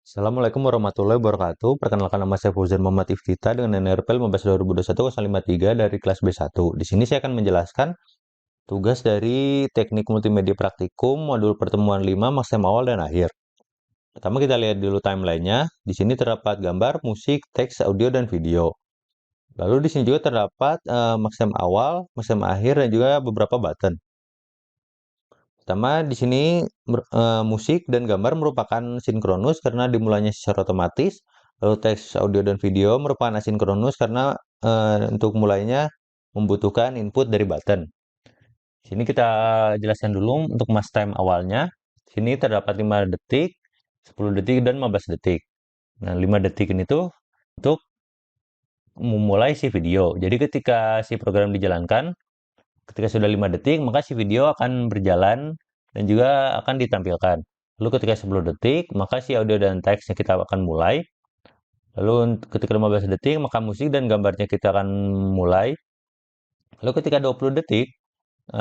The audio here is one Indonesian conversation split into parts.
Assalamualaikum warahmatullahi wabarakatuh. Perkenalkan, nama saya Fauzan Muhammad Iftita dengan NRPL 15/2021-053 dari kelas B1. Di sini saya akan menjelaskan tugas dari Teknik Multimedia Praktikum modul pertemuan 5 maksima awal dan akhir. Pertama kita lihat dulu timelinenya. Di sini terdapat gambar, musik, teks, audio, dan video. Lalu di sini juga terdapat maksima awal, maksima akhir, dan juga beberapa button. Pertama, di sini musik dan gambar merupakan sinkronus karena dimulainya secara otomatis. Lalu teks, audio, dan video merupakan asinkronus karena untuk mulainya membutuhkan input dari button. Sini kita jelaskan dulu untuk mask time awalnya. Sini terdapat 5 detik, 10 detik, dan 15 detik. Nah, 5 detik ini tuh untuk memulai si video. Jadi ketika si program dijalankan, ketika sudah 5 detik, maka si video akan berjalan dan juga akan ditampilkan. Lalu ketika 10 detik, maka si audio dan teksnya kita akan mulai. Lalu ketika 15 detik, maka musik dan gambarnya kita akan mulai. Lalu ketika 20 detik,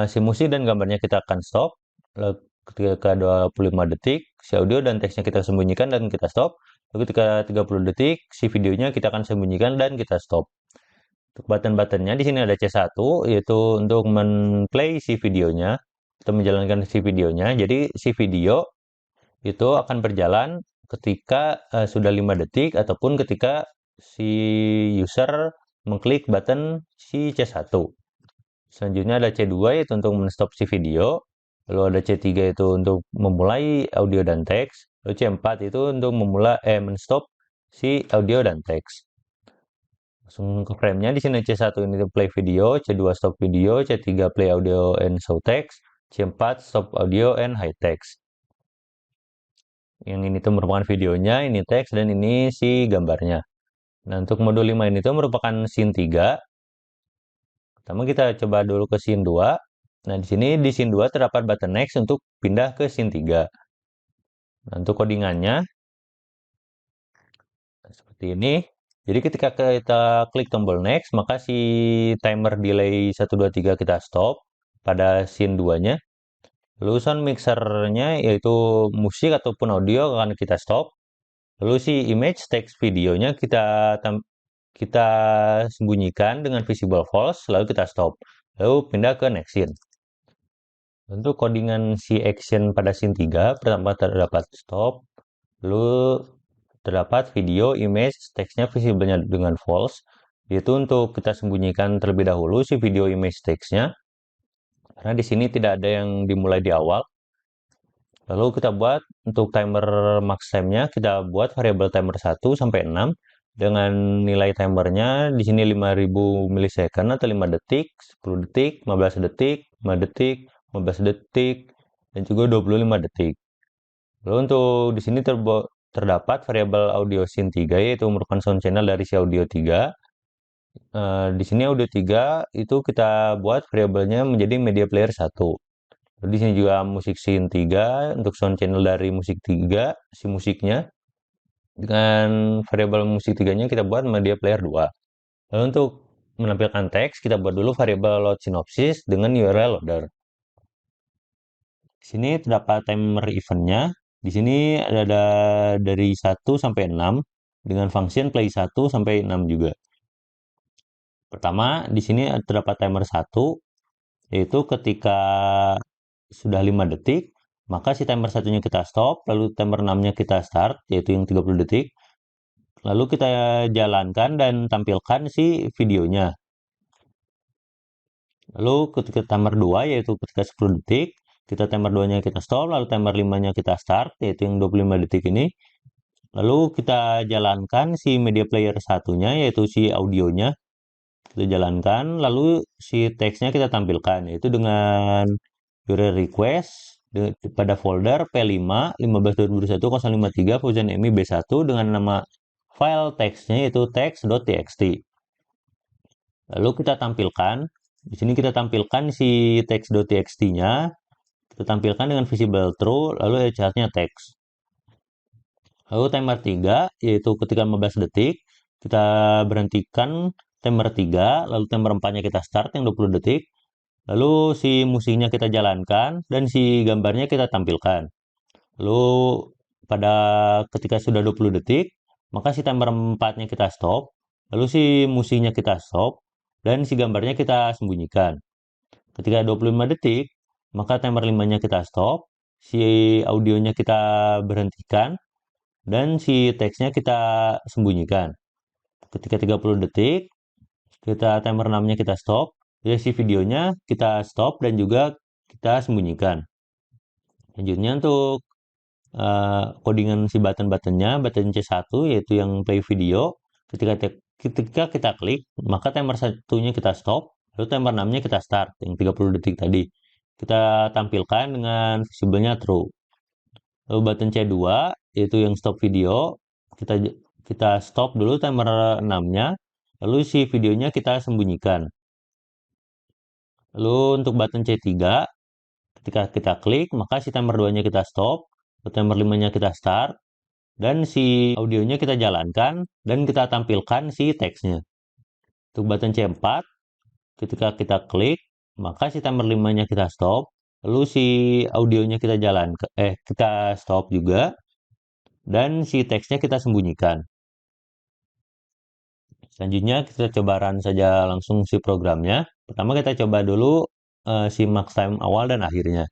si musik dan gambarnya kita akan stop. Lalu ketika 25 detik, si audio dan teksnya kita sembunyikan dan kita stop. Lalu ketika 30 detik, si videonya kita akan sembunyikan dan kita stop. Untuk button-buttonnya di sini ada C1, yaitu untuk men-play si videonya atau menjalankan si videonya. Jadi si video itu akan berjalan ketika sudah 5 detik ataupun ketika si user mengklik button si C1. Selanjutnya ada C2 yaitu untuk men-stop si video. Lalu ada C3 itu untuk memulai audio dan teks. Lalu C4 itu untuk men-stop si audio dan teks. Langsung ke frame-nya. Di sini C1 ini play video, C2 stop video, C3 play audio and show text, C4 stop audio and hide text. Yang ini tuh merupakan videonya, ini teks, dan ini si gambarnya. Nah, untuk modul 5 ini tuh merupakan scene 3. Pertama kita coba dulu ke scene 2. Nah, di sini di scene 2 terdapat button next untuk pindah ke scene 3. Nah, untuk codingannya seperti ini. Jadi ketika kita klik tombol next, maka si timer delay 1, 2, 3 kita stop pada scene 2-nya. Lalu sound mixernya yaitu musik ataupun audio akan kita stop. Lalu si image text videonya kita sembunyikan dengan visible false, lalu kita stop. Lalu pindah ke next scene. Untuk codingan si action pada scene 3, pertama terdapat stop, lalu terdapat video, image, teksnya visible-nya dengan false, yaitu untuk kita sembunyikan terlebih dahulu si video, image, teksnya, karena di sini tidak ada yang dimulai di awal. Lalu kita buat untuk timer max time-nya, kita buat variabel timer 1 sampai 6 dengan nilai timernya di sini 5000 milisecond atau 5 detik, 10 detik, 15 detik, 5 detik, 15 detik, dan juga 25 detik. Lalu untuk di sini terdapat variabel audio scene 3 yaitu merupakan sound channel dari si audio 3. Di sini audio 3 itu kita buat variabelnya menjadi media player 1. Di sini juga musik scene 3 untuk sound channel dari musik 3, si musiknya. Dengan variabel musik 3-nya kita buat media player 2. Lalu untuk menampilkan teks, kita buat dulu variabel load synopsis dengan URL loader. Di sini terdapat timer event-nya. Di sini ada dari 1 sampai 6 dengan function play 1 sampai 6 juga. Pertama, di sini terdapat timer 1 yaitu ketika sudah 5 detik, maka si timer satunya kita stop, lalu timer 6-nya kita start, yaitu yang 30 detik. Lalu kita jalankan dan tampilkan si videonya. Lalu ketika timer 2, yaitu ketika 10 detik, kita timer 2-nya kita stop, lalu timer 5-nya kita start, yaitu yang 25 detik ini. Lalu kita jalankan si media player satunya, yaitu si audionya. Kita jalankan, lalu si teksnya kita tampilkan, yaitu dengan URL request pada folder P5 15/2021-053 Fauzan MI B1 dengan nama file teksnya yaitu text.txt. Lalu kita tampilkan, di sini kita tampilkan si text.txt-nya, kita tampilkan dengan visible true, lalu chartnya text. Lalu timer 3, yaitu ketika 15 detik, kita berhentikan timer 3, lalu timer 4-nya kita start yang 20 detik, lalu si musiknya kita jalankan, dan si gambarnya kita tampilkan. Lalu ketika sudah 20 detik, maka si timer 4-nya kita stop, lalu si musiknya kita stop, dan si gambarnya kita sembunyikan. Ketika 25 detik, maka timer 5-nya kita stop, si audionya kita berhentikan, dan si teksnya kita sembunyikan. Ketika 30 detik, kita timer 6-nya kita stop, ya si videonya kita stop dan juga kita sembunyikan. Selanjutnya untuk codingan si button-buttonnya, button C1 yaitu yang play video, ketika kita klik, maka timer 1-nya kita stop, lalu timer 6-nya kita start, yang 30 detik tadi. Kita tampilkan dengan visibelnya true. Lalu button C2 yaitu yang stop video, kita kita stop dulu timer 6-nya, lalu si videonya kita sembunyikan. Lalu untuk button C3, ketika kita klik, maka si timer 2-nya kita stop, timer 5-nya kita start, dan si audionya kita jalankan, dan kita tampilkan si teksnya. Untuk button C4, ketika kita klik, maka si timer 5-nya kita stop, lalu si audionya kita kita stop juga, dan si teksnya kita sembunyikan. Selanjutnya kita coba run saja langsung si programnya. Pertama kita coba dulu si max time awal dan akhirnya.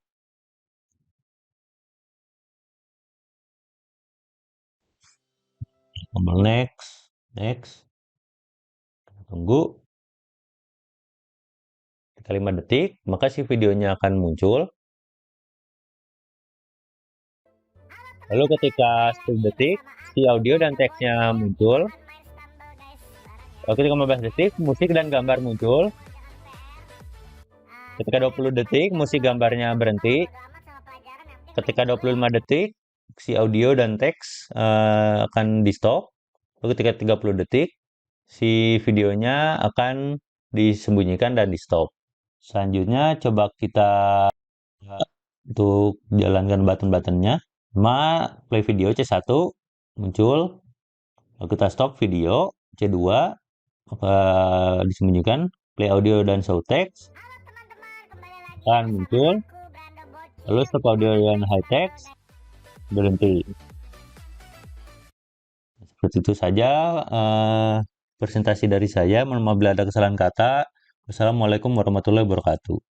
Tombol next, next. Kita tunggu. Ketika 5 detik, maka si videonya akan muncul. Lalu ketika 10 detik, si audio dan teksnya muncul. Lalu ketika 15 detik, musik dan gambar muncul. Ketika 20 detik, musik gambarnya berhenti. Ketika 25 detik, si audio dan teks akan di stop. Lalu ketika 30 detik, si videonya akan disembunyikan dan di stop. Selanjutnya coba kita untuk jalankan button-buttonnya. Play video C1 muncul, lalu kita stop video C2 disembunyikan, play audio dan show text akan muncul, lalu stop audio dan high text berhenti. Seperti itu saja presentasi dari saya. Mohon maaf bila ada kesalahan kata. Wassalamualaikum warahmatullahi wabarakatuh.